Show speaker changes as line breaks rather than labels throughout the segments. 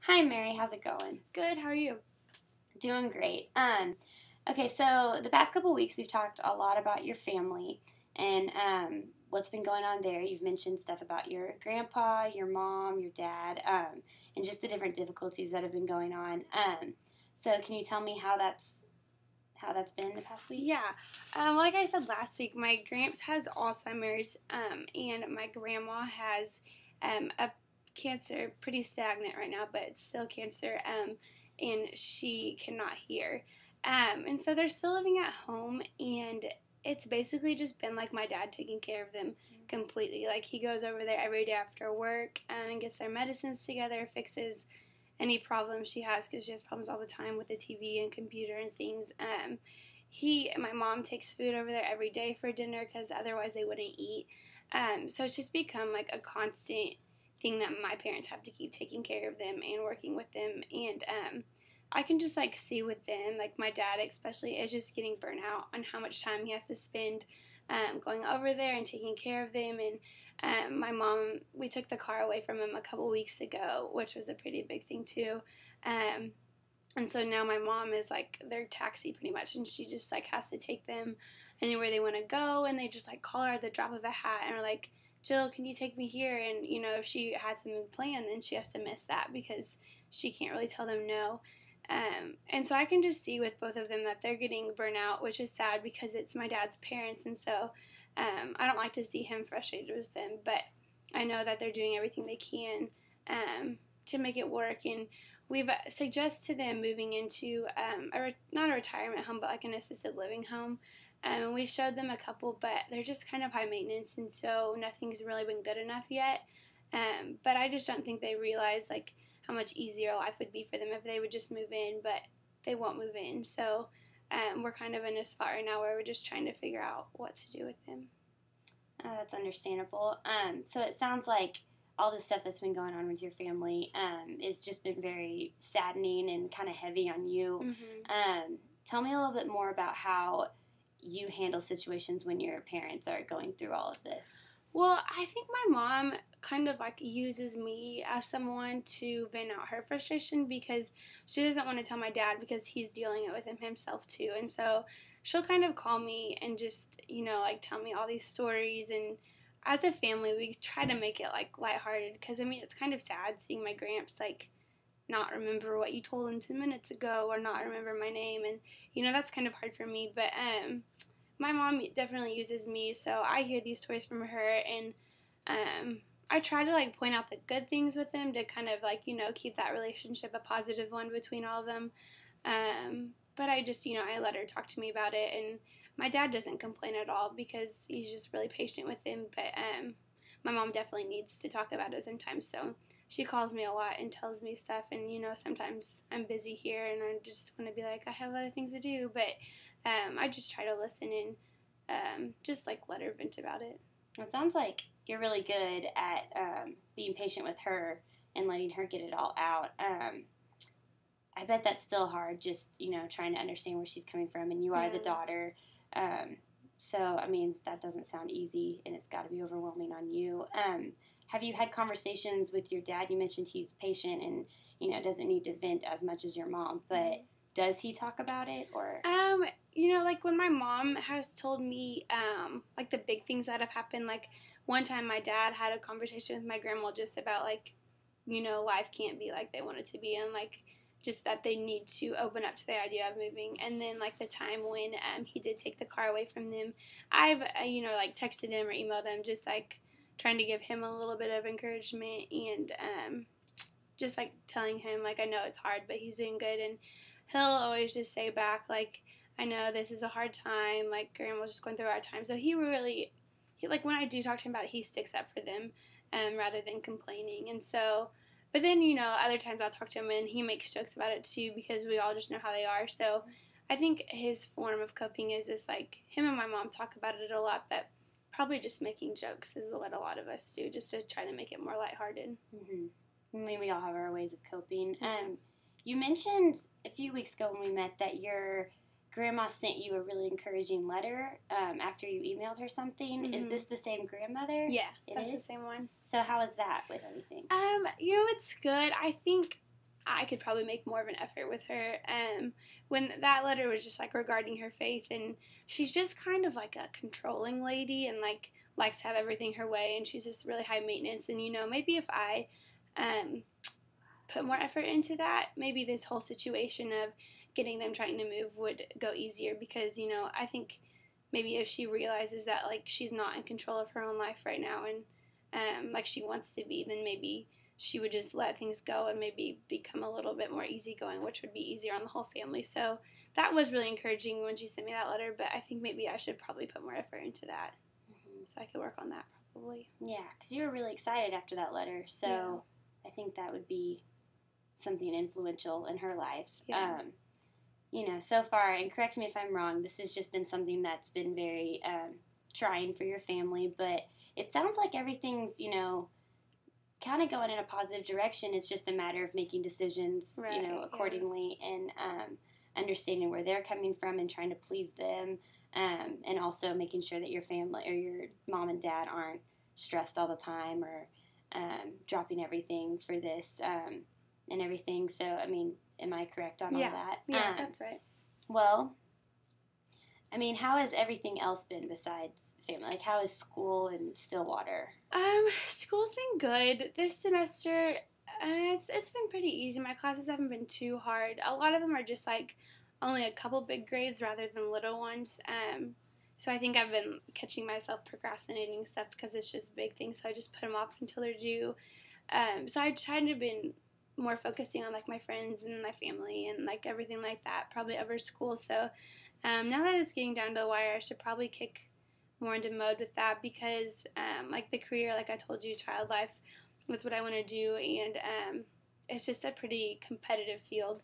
Hi, Mary. How's it going?
Good, how are you?
Doing great. Okay, so the past couple weeks we've talked a lot about your family and what's been going on there. You've mentioned stuff about your grandpa, your mom, your dad, and just the different difficulties that have been going on. So can you tell me how that's been the past week?
Yeah, like I said last week, my gramps has Alzheimer's, and my grandma has a cancer, pretty stagnant right now, but it's still cancer, and she cannot hear. And so they're still living at home, and it's basically just been like my dad taking care of them completely. Like he goes over there every day after work and gets their medicines together, fixes any problems she has because she has problems all the time with the TV and computer and things. My mom takes food over there every day for dinner because otherwise they wouldn't eat. So it's just become like a constant thing that my parents have to keep taking care of them and working with them. And I can just like see with them, like my dad especially is just getting burnt out on how much time he has to spend going over there and taking care of them. And my mom, we took the car away from him a couple weeks ago, which was a pretty big thing too. Um, and so now my mom is like their taxi pretty much, and she just like has to take them anywhere they want to go, and they just like call her at the drop of a hat and are like, Jill, can you take me here? And you know, if she had something planned, then she has to miss that because she can't really tell them no. And so I can just see with both of them that they're getting burnt out, which is sad because it's my dad's parents, and so I don't like to see him frustrated with them, but I know that they're doing everything they can to make it work. And we've suggested them moving into not a retirement home, but like an assisted living home. And we've showed them a couple, but they're just kind of high maintenance, and so nothing's really been good enough yet. But I just don't think they realize like how much easier life would be for them if they would just move in, but they won't move in. So we're kind of in a spot right now where we're just trying to figure out what to do with him.
That's understandable. So it sounds like all the stuff that's been going on with your family has just been very saddening and kind of heavy on you. Tell me a little bit more about how you handle situations when your parents are going through all of this.
Well, I think my mom kind of like uses me as someone to vent out her frustration because she doesn't want to tell my dad because he's dealing it with him himself too. And so she'll kind of call me and just, like tell me all these stories. And as a family, we try to make it like lighthearted because I mean, it's kind of sad seeing my gramps like not remember what you told him 10 minutes ago or not remember my name. And, that's kind of hard for me. But, my mom definitely uses me, so I hear these stories from her, and I try to like point out the good things with them to kind of like keep that relationship a positive one between all of them. But I just I let her talk to me about it, and my dad doesn't complain at all because he's just really patient with him. But my mom definitely needs to talk about it sometimes, so she calls me a lot and tells me stuff, and sometimes I'm busy here and I just want to be like I have other things to do, but I just try to listen and just like let her vent about it.
It sounds like you're really good at being patient with her and letting her get it all out. I bet that's still hard, just trying to understand where she's coming from, and you are the daughter. So I mean that doesn't sound easy, and it's got to be overwhelming on you. Have you had conversations with your dad? You mentioned he's patient and doesn't need to vent as much as your mom, but does he talk about it or?
Like when my mom has told me, like the big things that have happened, like one time my dad had a conversation with my grandma just about like, life can't be like they want it to be, and like just that they need to open up to the idea of moving. And then like the time when he did take the car away from them, I've like texted him or emailed him just like trying to give him a little bit of encouragement and just like telling him like I know it's hard, but he's doing good. And he'll always just say back like, I know this is a hard time, like grandma's just going through a hard time. So he like when I do talk to him about it, he sticks up for them rather than complaining. And so, but then other times I'll talk to him and he makes jokes about it too because we all just know how they are. So I think his form of coping is just like him and my mom talk about it a lot, but probably just making jokes is what a lot of us do, just to try to make it more lighthearted.
I mean, we all have our ways of coping. You mentioned a few weeks ago when we met that your grandma sent you a really encouraging letter after you emailed her something. Is this the same grandmother?
Yeah,
it
that's
is
the same one.
So how is that with everything?
It's good. I think I could probably make more of an effort with her. When that letter was just like regarding her faith, and she's just kind of like a controlling lady and like likes to have everything her way, and she's just really high maintenance. And maybe if I put more effort into that, maybe this whole situation of getting them trying to move would go easier, because I think maybe if she realizes that like she's not in control of her own life right now, and like she wants to be, then maybe she would just let things go and maybe become a little bit more easygoing, which would be easier on the whole family. So that was really encouraging when she sent me that letter, but I think maybe I should probably put more effort into that. So I could work on that probably.
Yeah, because you were really excited after that letter, so yeah. I think that would be something influential in her life.
Yeah.
So far, and correct me if I'm wrong, this has just been something that's been very trying for your family, but it sounds like everything's, kind of going in a positive direction. It's just a matter of making decisions,
right,
accordingly, and understanding where they're coming from and trying to please them, and also making sure that your family or your mom and dad aren't stressed all the time or dropping everything for this and everything. So, I mean, am I correct on all that?
Yeah, that's right.
Well, I mean, how has everything else been besides family? Like, how is school in Stillwater?
School's been good this semester. It's been pretty easy. My classes haven't been too hard. A lot of them are just like only a couple big grades rather than little ones. So I think I've been catching myself procrastinating stuff because it's just big things. So I just put them off until they're due. So I tried to been more focusing on like my friends and my family and like everything like that, probably over school. So now that it's getting down to the wire, I should probably kick more into mode with that, because like the career, like I told you, child life was what I want to do, and it's just a pretty competitive field,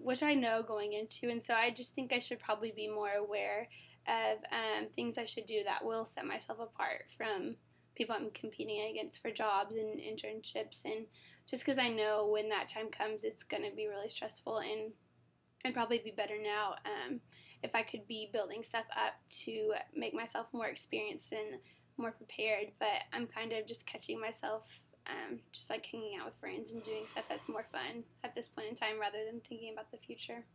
which I know going into, and so I just think I should probably be more aware of things I should do that will set myself apart from people I'm competing against for jobs and internships, and just because I know when that time comes, it's going to be really stressful, and I'd probably be better now if I could be building stuff up to make myself more experienced and more prepared. But I'm kind of just catching myself just like hanging out with friends and doing stuff that's more fun at this point in time rather than thinking about the future.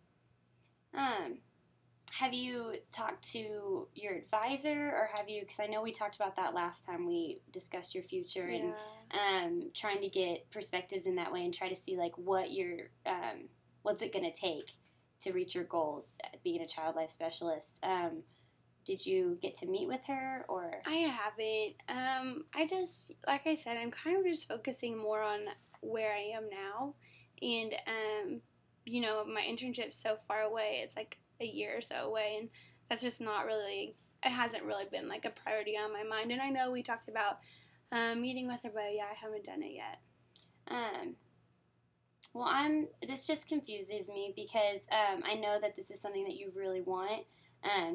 Have you talked to your advisor, or have you, because I know we talked about that last time we discussed your future, and trying to get perspectives in that way and try to see like what your what's it going to take to reach your goals being a child life specialist. Did you get to meet with her, or?
I haven't. I just, like I said, I'm kind of just focusing more on where I am now, and my internship's so far away. It's like a year or so away, and that's just not really, it hasn't really been like a priority on my mind. And I know we talked about meeting with her, but yeah, I haven't done it yet.
Well, this just confuses me because I know that this is something that you really want.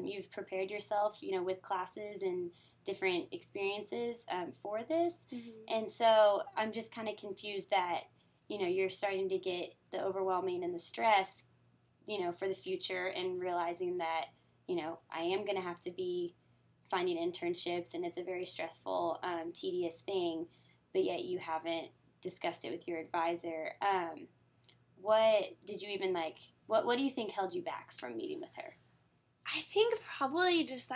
You've prepared yourself, with classes and different experiences for this.
Mm-hmm.
And so I'm just kind of confused that, you're starting to get the overwhelming and the stress, for the future, and realizing that, I am going to have to be finding internships, and it's a very stressful, tedious thing, but yet you haven't discussed it with your advisor. What did you even what do you think held you back from meeting with her?
I think probably just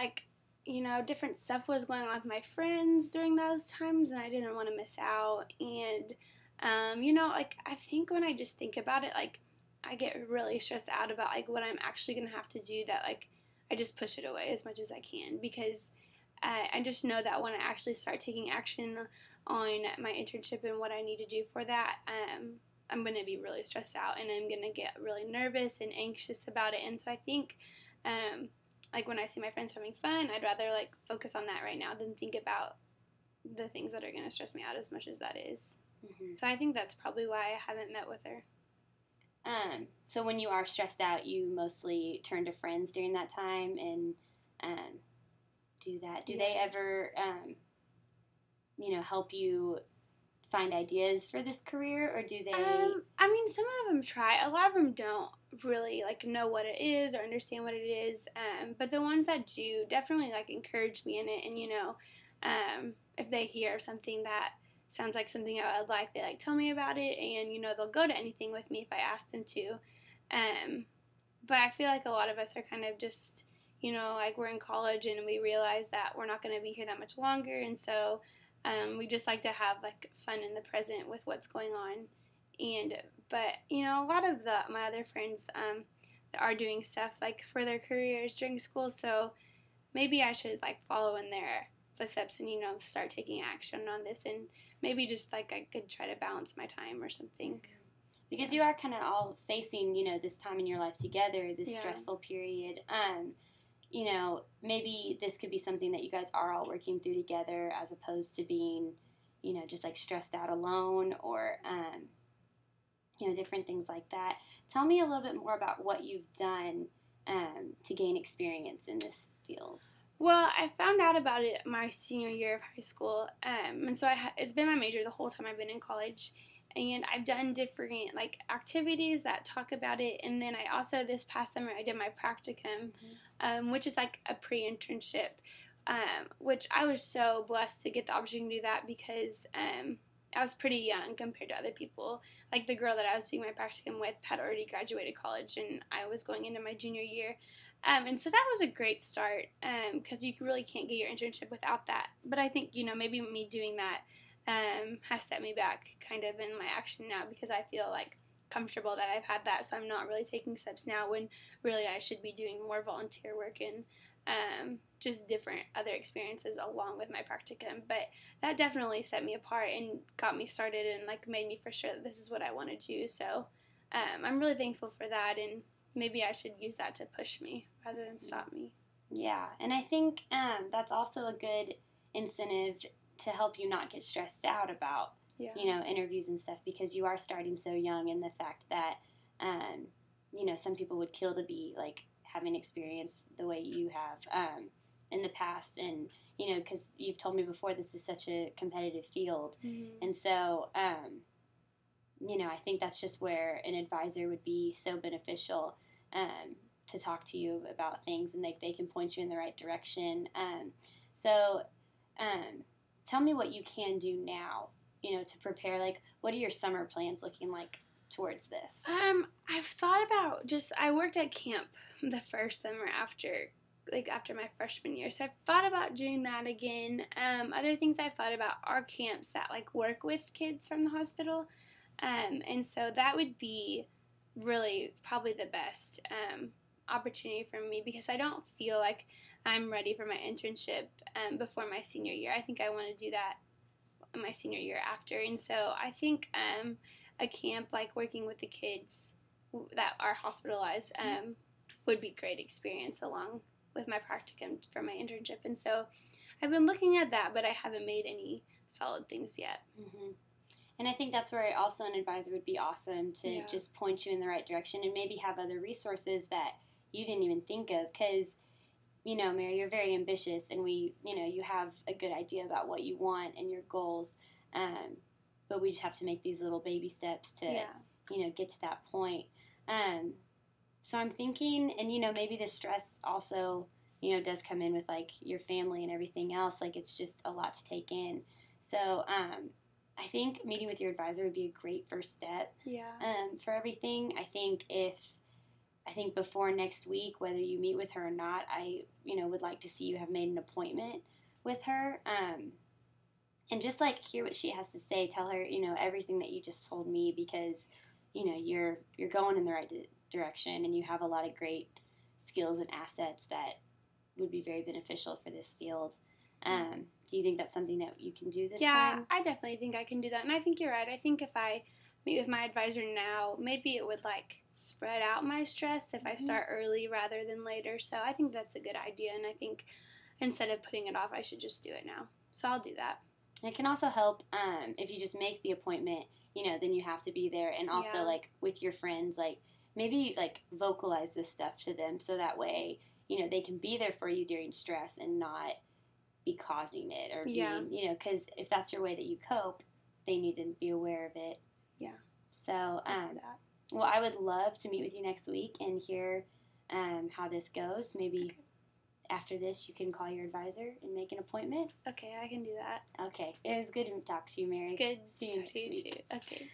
different stuff was going on with my friends during those times, and I didn't want to miss out. And I think when I just think about it, I get really stressed out about what I'm actually gonna have to do, that I just push it away as much as I can, because I just know that when I actually start taking action on my internship and what I need to do for that, I'm going to be really stressed out, and I'm going to get really nervous and anxious about it. And so I think, when I see my friends having fun, I'd rather, focus on that right now than think about the things that are going to stress me out as much as that is.
Mm-hmm.
So I think that's probably why I haven't met with her.
So when you are stressed out, you mostly turn to friends during that time and do that. Do they ever, help you find ideas for this career, or do they?
Some of them try. A lot of them don't really know what it is or understand what it is. But the ones that do definitely encourage me in it, and if they hear something that sounds like something I would like. They tell me about it, and they'll go to anything with me if I ask them to. But I feel like a lot of us are kind of just, we're in college and we realize that we're not going to be here that much longer, and so we just like to have fun in the present with what's going on. But a lot of my other friends are doing stuff for their careers during school, so maybe I should follow in their footsteps and start taking action on this, and maybe just I could try to balance my time or something.
Because you are kind of all facing, this time in your life together, this stressful period. Maybe this could be something that you guys are all working through together as opposed to being, just stressed out alone or, different things like that. Tell me a little bit more about what you've done to gain experience in this field.
Well, I found out about it my senior year of high school, and so it's been my major the whole time I've been in college. And I've done different activities that talk about it, and then I also this past summer I did my practicum, which is a pre-internship, which I was so blessed to get the opportunity to do that because I was pretty young compared to other people. The girl that I was doing my practicum with had already graduated college, and I was going into my junior year, and so that was a great start because you really can't get your internship without that. But I think maybe me doing that has set me back kind of in my action now because I feel comfortable that I've had that, so I'm not really taking steps now when really I should be doing more volunteer work and just different other experiences along with my practicum. But that definitely set me apart and got me started and made me for sure that this is what I want to do. So I'm really thankful for that, and maybe I should use that to push me rather than stop me.
Yeah, and I think that's also a good incentive to help you not get stressed out about, interviews and stuff because you are starting so young, and the fact that, some people would kill to be, having experience the way you have in the past. And, because you've told me before this is such a competitive field.
Mm-hmm.
And so, I think that's just where an advisor would be so beneficial to talk to you about things, and they can point you in the right direction. Tell me what you can do now, to prepare. What are your summer plans looking like towards this?
I've thought about I worked at camp the first summer after my freshman year, so I've thought about doing that again. Other things I've thought about are camps that work with kids from the hospital, and so that would be really probably the best opportunity for me because I don't feel like I'm ready for my internship before my senior year. I think I want to do that in my senior year after. And so I think a camp working with the kids that are hospitalized would be a great experience along with my practicum for my internship. And so I've been looking at that, but I haven't made any solid things yet.
Mm-hmm. And I think that's where also an advisor would be awesome to just point you in the right direction and maybe have other resources that you didn't even think of because Mary, you're very ambitious, and you have a good idea about what you want and your goals, but we just have to make these little baby steps to, get to that point. So I'm thinking, and maybe the stress also, does come in with your family and everything else. It's just a lot to take in. So I think meeting with your advisor would be a great first step. For everything. I think before next week, whether you meet with her or not, I, would like to see you have made an appointment with her, and just hear what she has to say. Tell her, everything that you just told me because, you're going in the right direction, and you have a lot of great skills and assets that would be very beneficial for this field. Do you think that's something that you can do this time?
Yeah, I definitely think I can do that, and I think you're right. I think if I meet with my advisor now, maybe it would spread out my stress if I start early rather than later. So I think that's a good idea, and I think instead of putting it off, I should just do it now. So I'll do that.
And it can also help if you just make the appointment, then you have to be there. And also, with your friends, maybe, vocalize this stuff to them so that way, they can be there for you during stress and not be causing it or being, because if that's your way that you cope, they need to be aware of it.
Yeah.
So, well, I would love to meet with you next week and hear how this goes. Maybe after this, you can call your advisor and make an appointment.
Okay, I can do that.
Okay. It was good to talk to you, Mary.
Good
See you
to
next
talk to you
week.
too. Okay.